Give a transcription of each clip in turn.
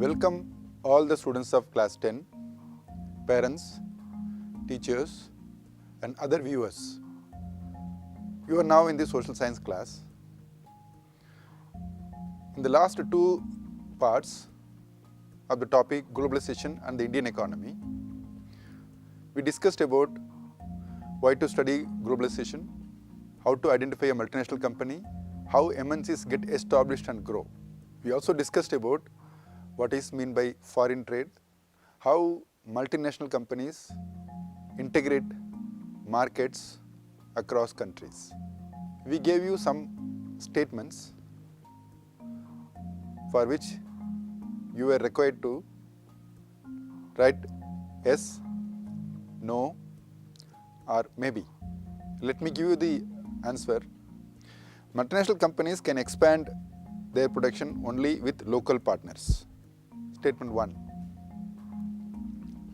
Welcome all the students of class 10, parents, teachers and other viewers. You are now in the social science class. In the last two parts of the topic Globalization and the Indian economy, we discussed about why to study globalization, how to identify a multinational company, how MNCs get established and grow. We also discussed about what is meant by foreign trade, how multinational companies integrate markets across countries. We gave you some statements for which you were required to write yes, no or maybe. Let me give you the answer. Multinational companies can expand their production only with local partners. Statement 1.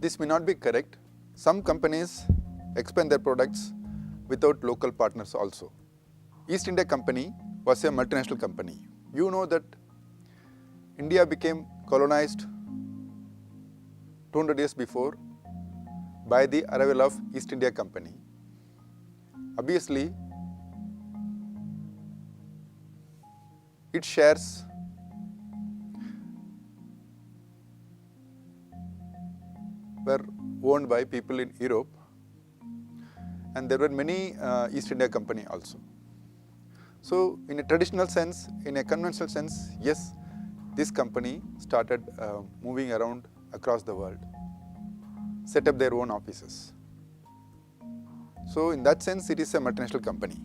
This may not be correct. Some companies expand their products without local partners also. East India Company was a multinational company. You know that India became colonized 200 years before by the arrival of East India Company. Obviously, its shares were owned by people in Europe, and there were many East India Company also. So in a traditional sense, in a conventional sense, yes, this company started moving around across the world, set up their own offices. So in that sense, it is a multinational company.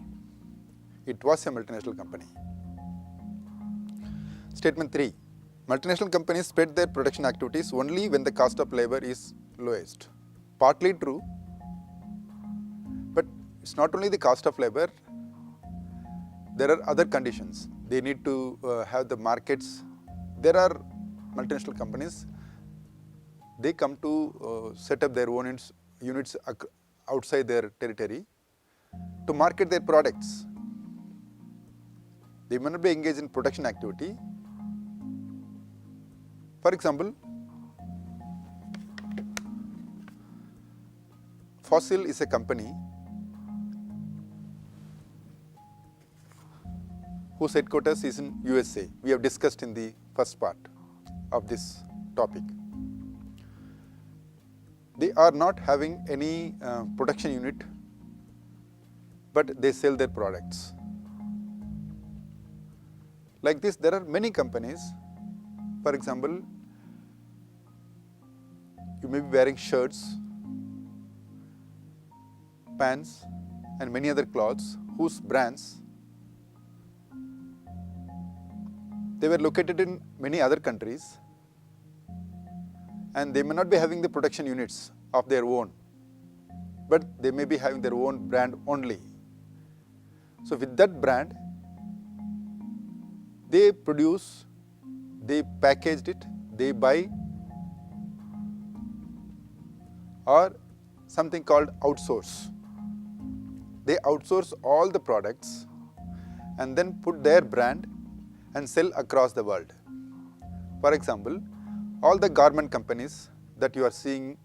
It was a multinational company. Statement 3. Multinational companies spread their production activities only when the cost of labor is lowest. Partly true, but it's not only the cost of labor, there are other conditions. They need to have the markets. There are multinational companies, they come to set up their own units outside their territory to market their products. They may not be engaged in production activity. For example, Fossil is a company whose headquarters is in USA. We have discussed in the first part of this topic. They are not having any production unit, but they sell their products. Like this, there are many companies. For example, you may be wearing shirts, pants and many other clothes whose brands, they were located in many other countries and they may not be having the production units of their own, but they may be having their own brand only. So with that brand, they produce, they packaged it, they buy, or something called outsource. They outsource all the products and then put their brand and sell across the world. For example, all the garment companies that you are seeing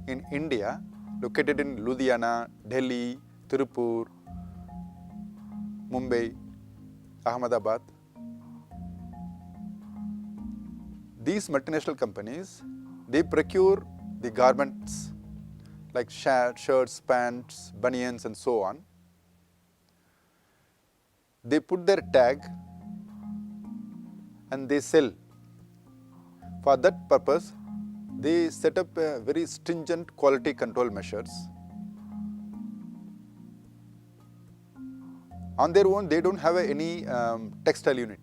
in India, located in Ludhiana, Delhi, Tirupur, Mumbai, Ahmedabad, these multinational companies, they procure the garments like shirts, pants, bunions and so on. They put their tag and they sell. For that purpose, they set up very stringent quality control measures. On their own, they don't have any textile unit.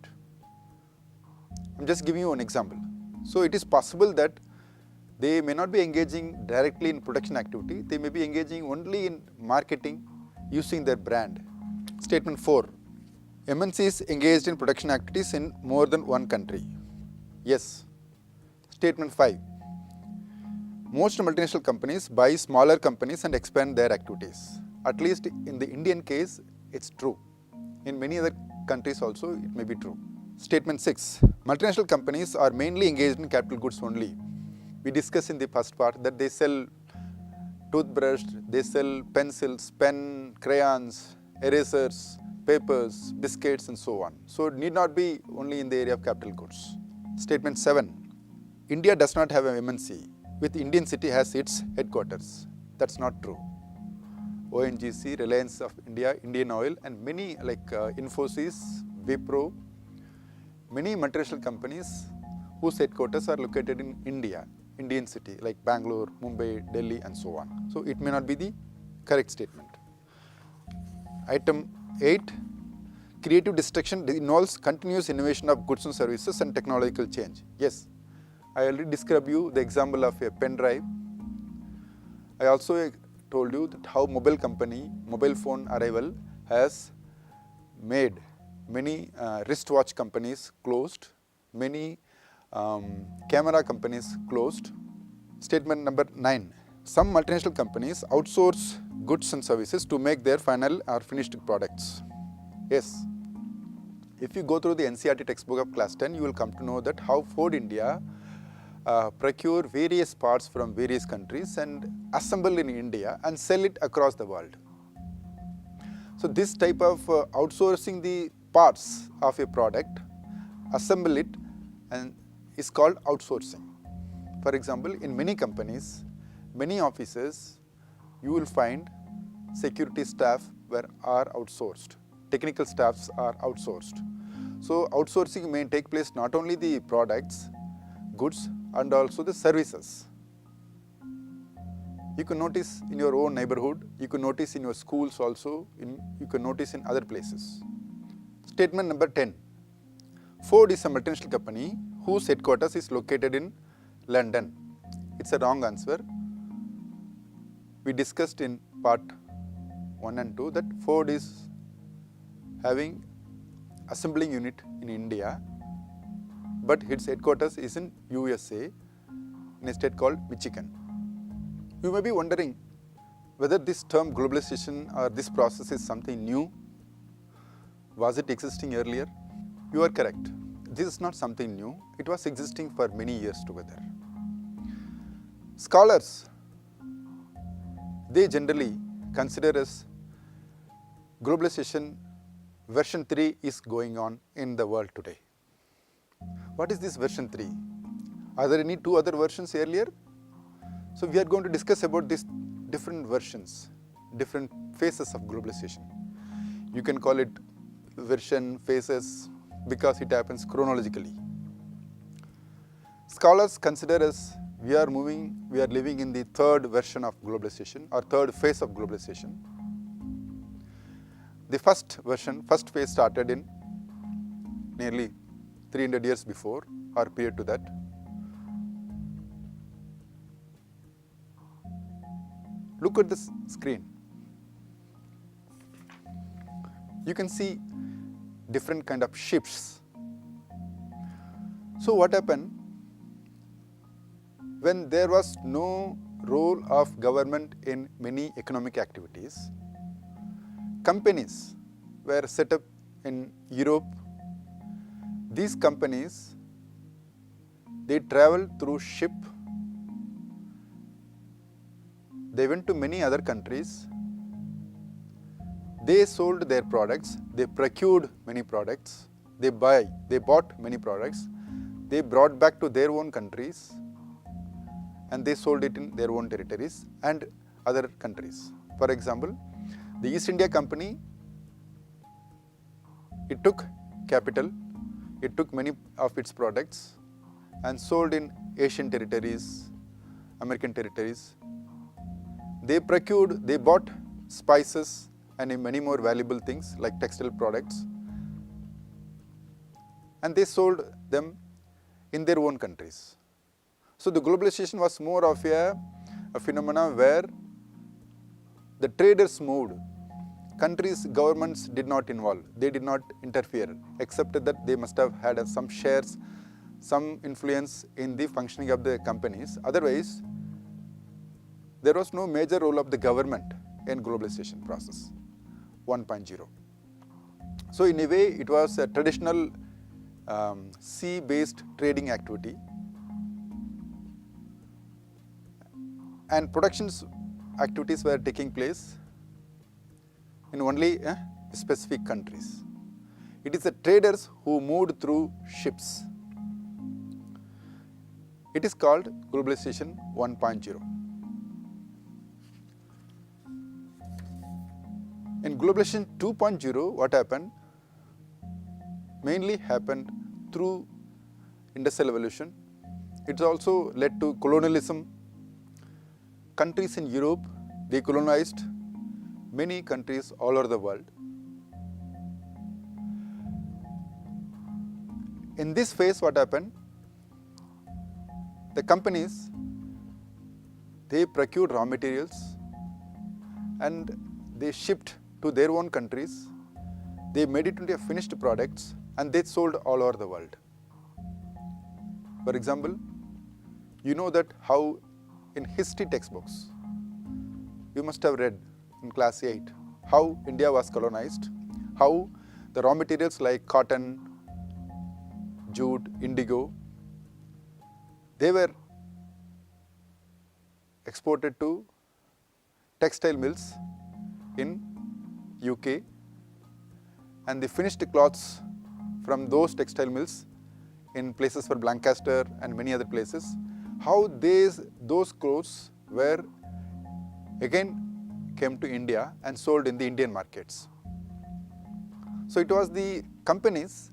I'm just giving you an example. So it is possible that they may not be engaging directly in production activity, they may be engaging only in marketing using their brand. Statement 4. MNCs engaged in production activities in more than one country. Yes. Statement 5. Most multinational companies buy smaller companies and expand their activities. At least in the Indian case, it's true. In many other countries also, it may be true. Statement 6. Multinational companies are mainly engaged in capital goods only. We discussed in the first part that they sell toothbrush, they sell pencils, pen, crayons, erasers, papers, biscuits and so on. So it need not be only in the area of capital goods. Statement 7. India does not have an MNC, with Indian city has its headquarters. That's not true. ONGC, Reliance of India, Indian Oil and many like Infosys, Wipro, many multinational companies whose headquarters are located in India, Indian city like Bangalore, Mumbai, Delhi and so on. So it may not be the correct statement. Item 8. Creative destruction involves continuous innovation of goods and services and technological change. Yes, I already described you the example of a pen drive. I also told you that how mobile phone arrival has made many wristwatch companies closed, many camera companies closed. Statement number 9. Some multinational companies outsource goods and services to make their final or finished products. Yes, if you go through the NCERT textbook of class 10, you will come to know that how Ford India procure various parts from various countries and assemble in India and sell it across the world. So this type of outsourcing the parts of a product, assemble it and is called outsourcing. For example, in many companies, many offices, you will find security staff are outsourced, technical staffs are outsourced. So outsourcing may take place not only the products, goods and also the services. You can notice in your own neighborhood, you can notice in your schools also, you can notice in other places. Statement number 10. Ford is a multinational company whose headquarters is located in London. It's a wrong answer. We discussed in part 1 and 2 that Ford is having assembling unit in India, but its headquarters is in USA, in a state called Michigan. You may be wondering whether this term globalization or this process is something new. Was it existing earlier? You are correct. This is not something new. It was existing for many years together. Scholars, they generally consider as globalization version 3 is going on in the world today. What is this version 3? Are there any 2 other versions earlier? So we are going to discuss about these different versions, different phases of globalization. You can call it version, phases, because it happens chronologically. Scholars consider us, we are living in the 3rd version of globalization or 3rd phase of globalization. The first phase started in nearly 300 years before or prior to that. Look at this screen. You can see different kind of shifts. So what happened when there was no role of government in many economic activities? Companies were set up in Europe. These companies, they traveled through ship. They went to many other countries. They sold their products. They procured many products. They bought many products. They brought back to their own countries and they sold it in their own territories and other countries. For example, the East India Company, it took capital, it took many of its products and sold in Asian territories, American territories. They bought spices and many more valuable things like textile products, and they sold them in their own countries. So the globalization was more of a phenomenon where the traders moved. Countries, governments did not involve, they did not interfere, except that they must have had some shares, some influence in the functioning of the companies. Otherwise, there was no major role of the government in globalization process 1.0. So in a way, it was a traditional sea-based trading activity, and productions activities were taking place in only specific countries. It is the traders who moved through ships. It is called Globalization 1.0. In Globalization 2.0, what happened? Mainly happened through industrial revolution. It also led to colonialism. Countries in Europe, they colonized many countries all over the world. In this phase, what happened? The companies, they procured raw materials and they shipped to their own countries. They made it into finished products and they sold all over the world. For example, you know that how in history textbooks, you must have read in class 8, how India was colonized, how the raw materials like cotton, jute, indigo, they were exported to textile mills in UK, and the finished cloths from those textile mills in places for Lancaster and many other places, how those clothes were again came to India and sold in the Indian markets. So it was the companies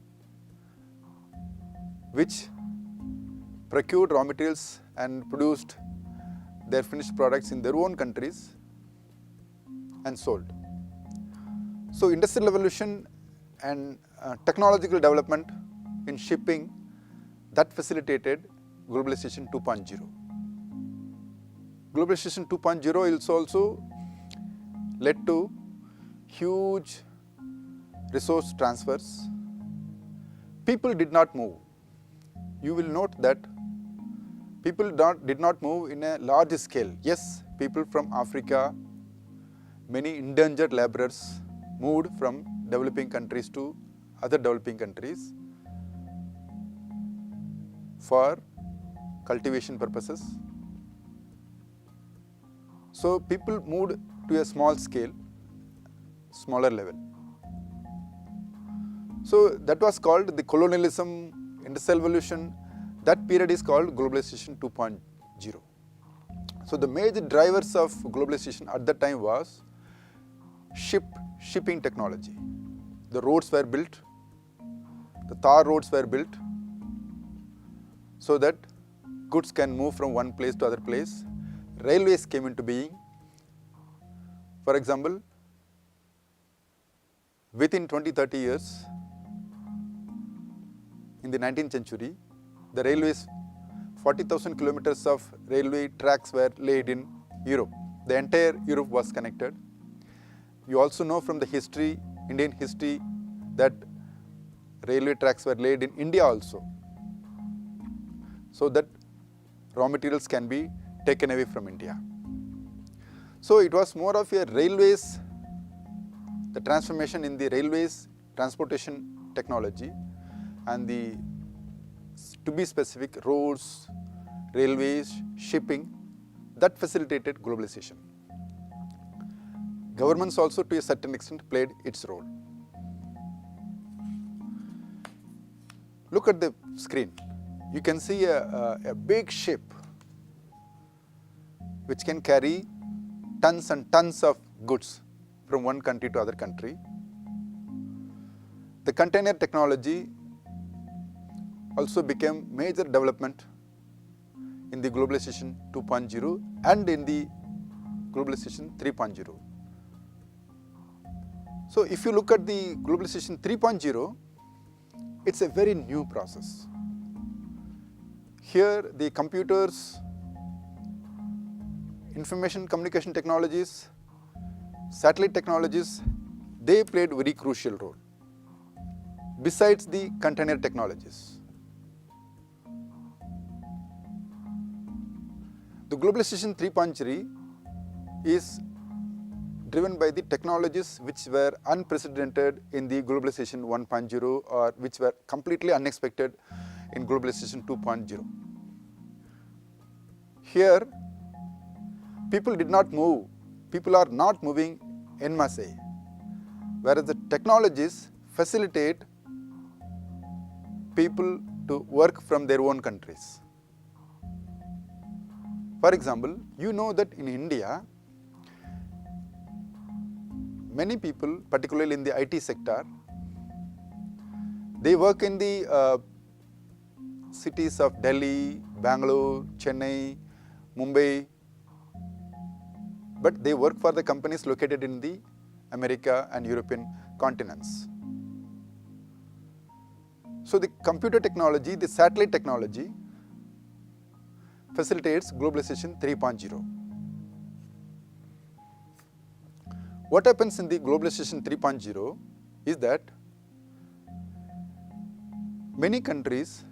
which procured raw materials and produced their finished products in their own countries and sold. So industrial revolution and technological development in shipping, that facilitated Globalization 2.0. Globalization 2.0 is also led to huge resource transfers. People did not move. You will note that people did not move in a large scale. Yes, people from Africa, many indentured laborers moved from developing countries to other developing countries for cultivation purposes. So people moved to a small scale, smaller level. So that was called the colonialism, industrial revolution. That period is called Globalization 2.0. So the major drivers of globalization at that time was shipping technology. The roads were built, the tar roads were built so that goods can move from one place to other place. Railways came into being. For example, within 20-30 years, in the 19th century, the railways, 40,000 kilometers of railway tracks were laid in Europe. The entire Europe was connected. You also know from the history, Indian history, that railway tracks were laid in India also, so that raw materials can be taken away from India. So it was more of a railways, the transformation in the railways, transportation technology, and the, to be specific, roads, railways, shipping, that facilitated globalization. Governments also to a certain extent played its role. Look at the screen. You can see a big ship which can carry tons and tons of goods from one country to other country. The container technology also became major development in the Globalization 2.0 and in the Globalization 3.0. So if you look at the Globalization 3.0, it's a very new process. Here the computers, information communication technologies, satellite technologies, they played a very crucial role, besides the container technologies. The Globalization 3.3 is driven by the technologies which were unprecedented in the globalization 1.0 or which were completely unexpected in globalization 2.0. Here, people did not move. People are not moving en masse, whereas the technologies facilitate people to work from their own countries. For example, you know that in India, many people, particularly in the IT sector, they work in the cities of Delhi, Bangalore, Chennai, Mumbai, but they work for the companies located in the America and European continents. So the computer technology, the satellite technology facilitates globalization 3.0. What happens in the globalization 3.0 is that many countries,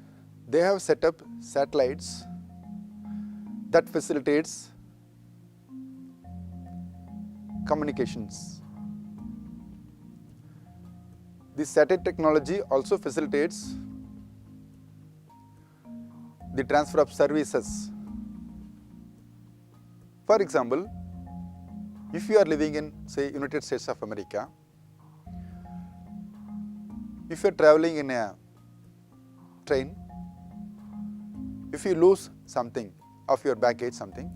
they have set up satellites that facilitates communications. This satellite technology also facilitates the transfer of services. For example, if you are living in, say, United States of America, if you are traveling in a train, if you lose something of your baggage, something,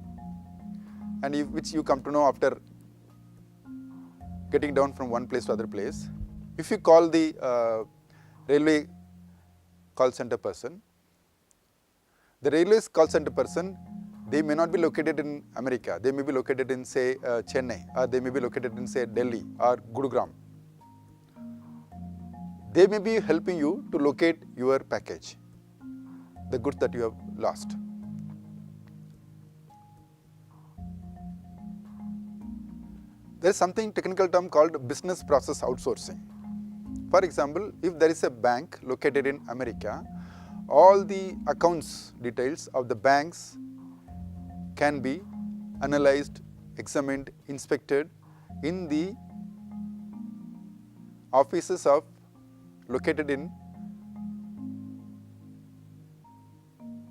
and which you come to know after getting down from one place to other place, if you call the railway call center person, the railway call center person, they may not be located in America. They may be located in, say, Chennai, or they may be located in, say, Delhi or Gurugram. They may be helping you to locate your package, the goods that you have lost. There is something technical term called business process outsourcing. For example, if there is a bank located in America, all the accounts details of the banks can be analyzed, examined, inspected in the offices of located in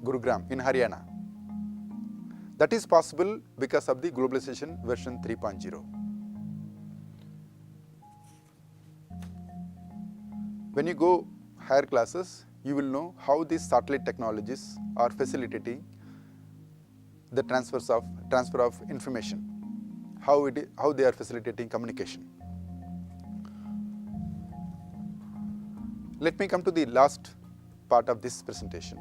Gurugram in Haryana. That is possible because of the globalization version 3.0. When you go higher classes, you will know how these satellite technologies are facilitating the transfer of information, how they are facilitating communication. Let me come to the last part of this presentation.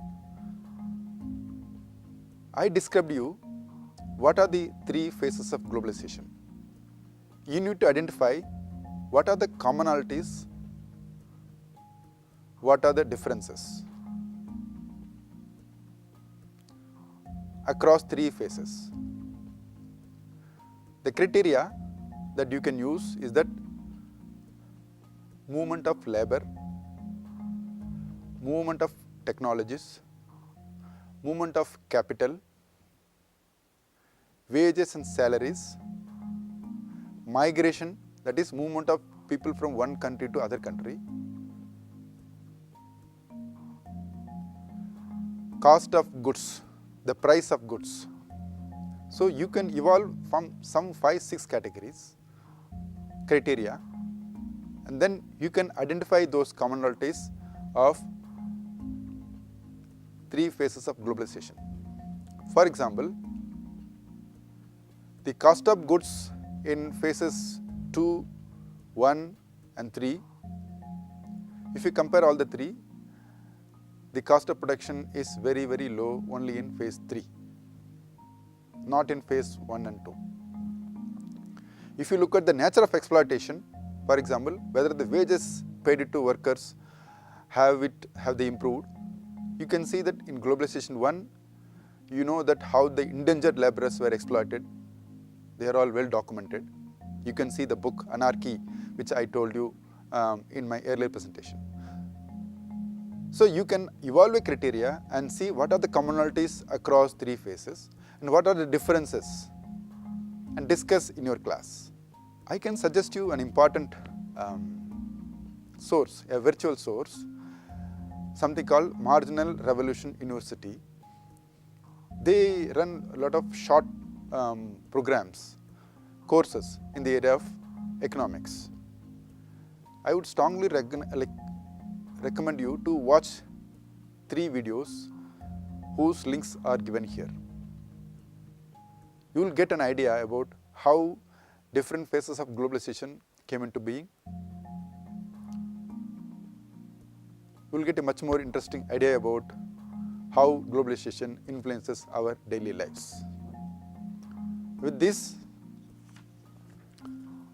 I described you what are the three phases of globalization. You need to identify what are the commonalities, what are the differences across three phases. The criteria that you can use is that movement of labor, movement of technologies, movement of capital, wages and salaries, migration, that is movement of people from one country to other country, cost of goods, the price of goods. So you can evolve from some 5-6 categories, criteria, and then you can identify those commonalities of three phases of globalization. For example, the cost of goods in phases 2, 1 and 3, if you compare all the three, the cost of production is very, very low only in phase 3, not in phase 1 and 2. If you look at the nature of exploitation, for example, whether the wages paid to workers have they improved, you can see that in globalization 1, you know that how the indentured laborers were exploited. They are all well documented. You can see the book Anarchy, which I told you in my earlier presentation. So you can evaluate criteria and see what are the commonalities across three phases and what are the differences and discuss in your class. I can suggest you an important source, a virtual source, something called Marginal Revolution University. They run a lot of short programs, courses in the area of economics. I would strongly recommend you to watch 3 videos whose links are given here. You will get an idea about how different phases of globalization came into being. You will get a much more interesting idea about how globalization influences our daily lives. With this,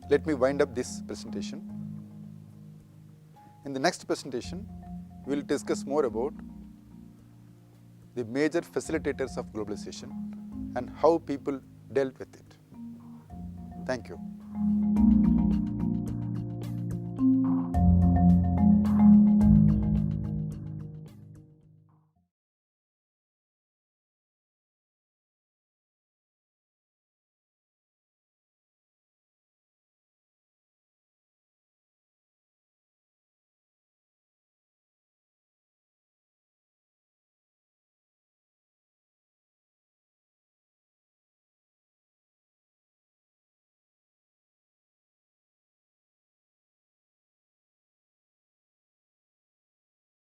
let me wind up this presentation. In the next presentation, we will discuss more about the major facilitators of globalization and how people dealt with it. Thank you.